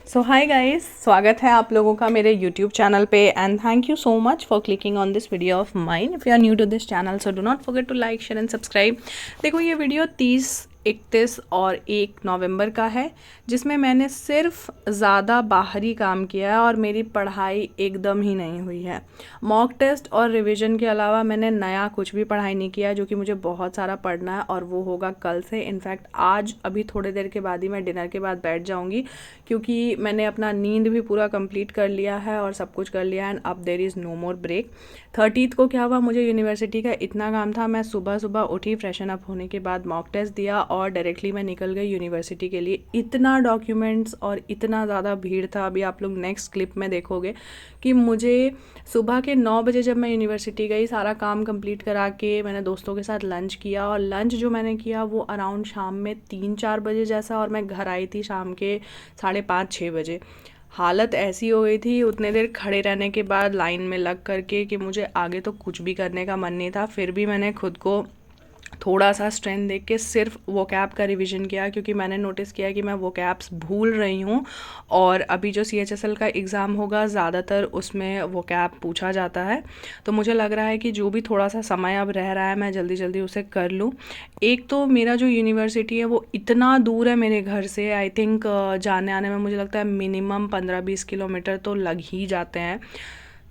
सो hi guys, स्वागत है आप लोगों का मेरे यूट्यूब चैनल पे and thank you so much for clicking on this video of mine. If you are new to this channel so do not forget to like share and subscribe. देखो, ये video 30, 31 और 1 नवंबर का है, जिसमें मैंने सिर्फ ज़्यादा बाहरी काम किया है और मेरी पढ़ाई एकदम ही नहीं हुई है। मॉक टेस्ट और रिवीजन के अलावा मैंने नया कुछ भी पढ़ाई नहीं किया, जो कि मुझे बहुत सारा पढ़ना है और वो होगा कल से। इनफैक्ट आज अभी थोड़ी देर के बाद ही मैं डिनर के बाद बैठ जाऊंगी, क्योंकि मैंने अपना नींद भी पूरा कंप्लीट कर लिया है और सब कुछ कर लिया है एंड अब there is no more break. 30 को क्या हुआ, मुझे यूनिवर्सिटी का इतना काम था, मैं सुबह सुबह उठी, फ्रेशन अप होने के बाद मॉक टेस्ट दिया और डायरेक्टली मैं निकल गई यूनिवर्सिटी के लिए। इतना डॉक्यूमेंट्स और इतना ज़्यादा भीड़ था, अभी आप लोग नेक्स्ट क्लिप में देखोगे कि मुझे सुबह के 9 बजे जब मैं यूनिवर्सिटी गई, सारा काम कंप्लीट करा के मैंने दोस्तों के साथ लंच किया और लंच जो मैंने किया वो अराउंड शाम में 3-4 बजे जैसा, और मैं घर आई थी शाम के 5:30-6 बजे। हालत ऐसी हो गई थी उतने देर खड़े रहने के बाद लाइन में लग करके कि मुझे आगे तो कुछ भी करने का मन नहीं था। फिर भी मैंने खुद को थोड़ा सा स्ट्रेंथ देख के सिर्फ वोकैब का रिवीजन किया, क्योंकि मैंने नोटिस किया कि मैं वोकैब्स भूल रही हूँ। और अभी जो CHSL का एग्ज़ाम होगा ज़्यादातर उसमें वोकैब पूछा जाता है, तो मुझे लग रहा है कि जो भी थोड़ा सा समय अब रह रहा है मैं जल्दी जल्दी उसे कर लूँ। एक तो मेरा जो यूनिवर्सिटी है वो इतना दूर है मेरे घर से, आई थिंक जाने आने में मुझे लगता है मिनिमम 15-20 किलोमीटर तो लग ही जाते हैं।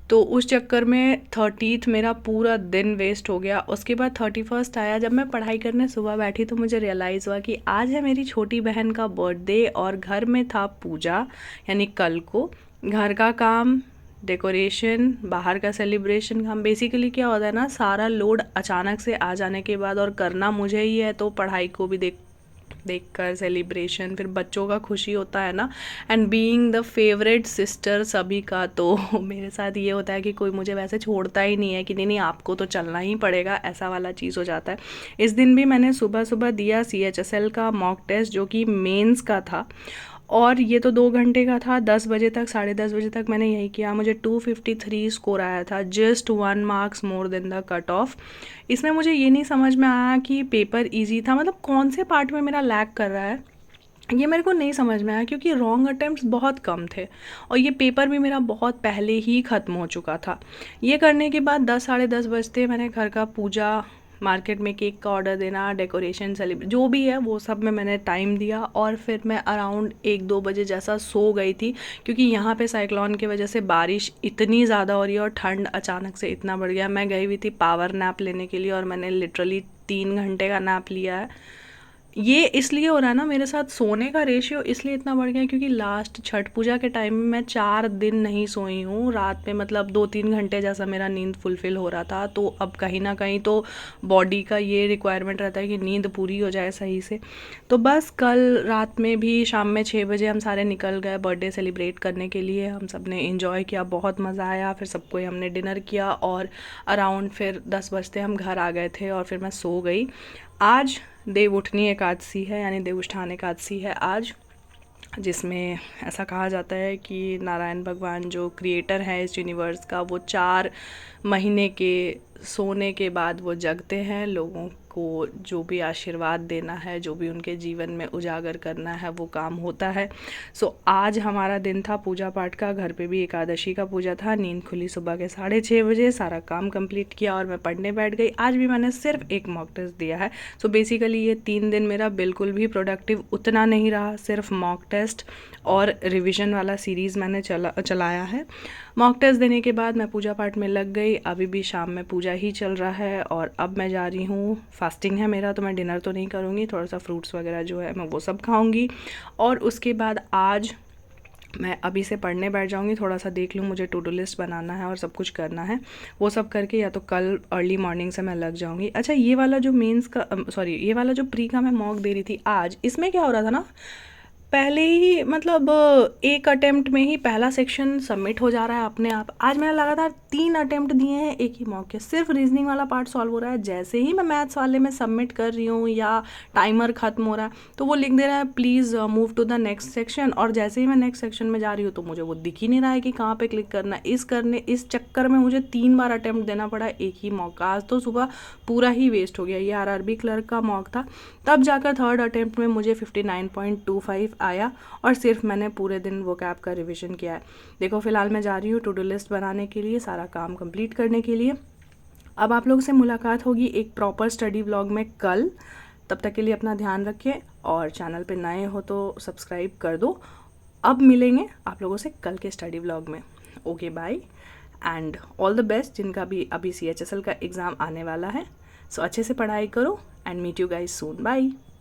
तो उस चक्कर में 30th मेरा पूरा दिन वेस्ट हो गया। उसके बाद 31st आया, जब मैं पढ़ाई करने सुबह बैठी तो मुझे रियलाइज़ हुआ कि आज है मेरी छोटी बहन का बर्थडे और घर में था पूजा, यानी कल को घर का काम, डेकोरेशन, बाहर का सेलिब्रेशन काम। बेसिकली क्या होता है ना, सारा लोड अचानक से आ जाने के बाद और करना मुझे ही है, तो पढ़ाई को भी देखकर सेलिब्रेशन, फिर बच्चों का खुशी होता है ना, and being the favourite sister सभी का, तो मेरे साथ ये होता है कि कोई मुझे वैसे छोड़ता ही नहीं है कि नहीं नहीं आपको तो चलना ही पड़ेगा, ऐसा वाला चीज़ हो जाता है। इस दिन भी मैंने सुबह सुबह दिया CHSL का मॉक टेस्ट, जो कि मेंस का था, और ये तो 2 घंटे का था। 10 बजे तक, 10:30 बजे तक मैंने यही किया। मुझे 253 स्कोर आया था, just 1 marks more than the cut off. इसमें मुझे ये नहीं समझ में आया कि पेपर इजी था, मतलब कौन से पार्ट में मेरा लैग कर रहा है, ये मेरे को नहीं समझ में आया, क्योंकि रॉन्ग अटेम्प्ट्स बहुत कम थे और ये पेपर भी मेरा बहुत पहले ही ख़त्म हो चुका था। ये करने के बाद 10, 10:30 बजते मैंने घर का पूजा, मार्केट में केक का ऑर्डर देना, डेकोरेशन, सेलिब्रेट जो भी है वो सब में मैंने टाइम दिया, और फिर मैं अराउंड 1-2 बजे जैसा सो गई थी, क्योंकि यहाँ पे साइक्लोन की वजह से बारिश इतनी ज़्यादा हो रही है और ठंड अचानक से इतना बढ़ गया। मैं गई हुई थी पावर नैप लेने के लिए और मैंने लिटरली 3 घंटे का नैप लिया है। ये इसलिए हो रहा है ना मेरे साथ, सोने का रेशियो इसलिए इतना बढ़ गया क्योंकि लास्ट छठ पूजा के टाइम में मैं 4 दिन नहीं सोई हूँ रात में, मतलब 2-3 घंटे जैसा मेरा नींद फुलफिल हो रहा था। तो अब कहीं ना कहीं तो बॉडी का ये रिक्वायरमेंट रहता है कि नींद पूरी हो जाए सही से। तो बस कल रात में भी शाम में 6 बजे हम सारे निकल गए बर्थडे सेलिब्रेट करने के लिए। हम सब ने इन्जॉय किया, बहुत मज़ा आया, फिर सबको हमने डिनर किया और अराउंड फिर 10 बजते हम घर आ गए थे और फिर मैं सो गई। आज देवउठनी एकादशी है, यानी देवउत्थान एकादशी है आज, जिसमें ऐसा कहा जाता है कि नारायण भगवान जो क्रिएटर हैं इस यूनिवर्स का, वो 4 महीने के सोने के बाद वो जगते हैं, लोगों को जो भी आशीर्वाद देना है, जो भी उनके जीवन में उजागर करना है वो काम होता है। सो आज हमारा दिन था पूजा पाठ का, घर पे भी एकादशी का पूजा था। नींद खुली सुबह के 6:30 बजे, सारा काम कंप्लीट किया और मैं पढ़ने बैठ गई। आज भी मैंने सिर्फ एक मॉक टेस्ट दिया है। सो बेसिकली ये 3 दिन मेरा बिल्कुल भी प्रोडक्टिव उतना नहीं रहा, सिर्फ मॉक टेस्ट और रिवीजन वाला सीरीज़ मैंने चलाया है। मॉक टेस्ट देने के बाद मैं पूजा पाठ में लग गई। अभी भी शाम में पूजा ही चल रहा है और अब मैं जा रही हूँ, फास्टिंग है मेरा, तो मैं डिनर तो नहीं करूँगी, थोड़ा सा फ्रूट्स वगैरह जो है मैं वो सब खाऊँगी। और उसके बाद आज मैं अभी से पढ़ने बैठ जाऊँगी, थोड़ा सा देख लूँ, मुझे टू डू लिस्ट बनाना है और सब कुछ करना है, वो सब करके या तो कल अर्ली मॉर्निंग से मैं लग जाऊँगी। अच्छा, ये वाला जो मेंस का ये वाला जो प्री का मैं मॉक दे रही थी आज, इसमें क्या हो रहा था ना, पहले ही मतलब एक अटेम्प्ट में ही पहला सेक्शन सबमिट हो जा रहा है अपने आप। आज मैंने लगातार 3 अटेम्प्ट दिए हैं एक ही मॉक के, सिर्फ रीजनिंग वाला पार्ट सॉल्व हो रहा है। जैसे ही मैं मैथ्स वाले में सबमिट कर रही हूँ या टाइमर ख़त्म हो रहा है तो वो लिख दे रहा है please move to the next section, और जैसे ही मैं नेक्स्ट सेक्शन में जा रही हूँ तो मुझे वो दिख ही नहीं रहा है कि कहाँ पे क्लिक करना है। इस चक्कर में मुझे 3 बार अटेम्प्ट देना पड़ा एक ही मॉक का। आज तो सुबह पूरा ही वेस्ट हो गया। ये RRB क्लर्क का मॉक था, तब जाकर थर्ड अटेम्प्ट में मुझे 59.25 आया और सिर्फ मैंने पूरे दिन वोकैब का रिवीजन किया है। देखो फ़िलहाल मैं जा रही हूँ टू डू लिस्ट बनाने के लिए, सारा काम कंप्लीट करने के लिए। अब आप लोगों से मुलाकात होगी एक प्रॉपर स्टडी व्लॉग में कल। तब तक के लिए अपना ध्यान रखें और चैनल पे नए हो तो सब्सक्राइब कर दो। अब मिलेंगे आप लोगों से कल के स्टडी व्लॉग में। Okay bye and all the best जिनका भी अभी CHSL का एग्ज़ाम आने वाला है। सो अच्छे से पढ़ाई करो and meet you guys soon. Bye.